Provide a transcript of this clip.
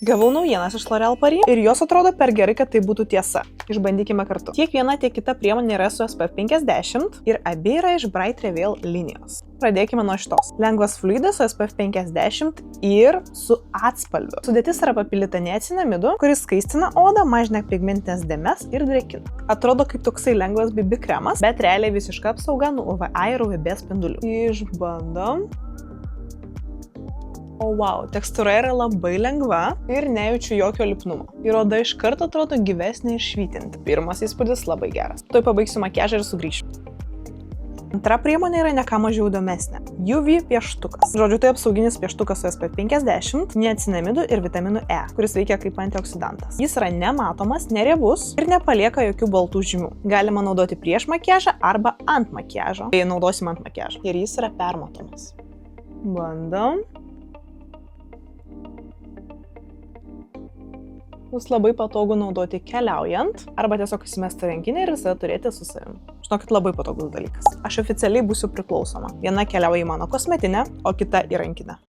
Gavau naujienas iš L'Oréal Paris ir jos atrodo per gerai, kad tai būtų tiesa. Išbandykime kartu. Tiek viena, tiek kita priemonė yra su SPF 50 ir abi yra iš Bright Reveal linijos. Pradėkime nuo šitos. Lengvas fluidas su SPF 50 ir su atspalviu. Sudėtis yra papildyta niacinamidu, kuris skaistina odą, mažina pigmentinės dėmes ir drėkina. Atrodo kaip toksai lengvas BB kremas, bet realiai visiška apsauga nuo UVA ir UVB spindulių. Išbandom. O wow, tekstūra yra labai lengva ir nejaučiu jokio lipnumo. Ir oda iš karto atrodo gyvesnė ir švytinti. Pirmas įspūdis labai geras. Tuoj pabaigsiu makiažą ir sugrįšiu. Antra priemonė yra ne ką mažiau įdomesnė. UV pieštukas. Žodžiu, tai apsauginis pieštukas su SPF 50, niacinamidu ir vitaminu E, kuris veikia kaip antioksidantas. Jis yra nematomas, neriebus ir nepalieka jokių baltų žymių. Galima naudoti prieš makiažą arba ant makiažo. Tai naudosim ant makiažo. Ir jis yra permatomas. Bandom. Bus labai patogu naudoti keliaujant arba tiesiog įsimesti rankinę ir visada turėti su savim. Žinokit, labai patogus dalykas. Aš oficialiai būsiu priklausoma. Viena keliauja į mano kosmetinę, o kita į rankinę.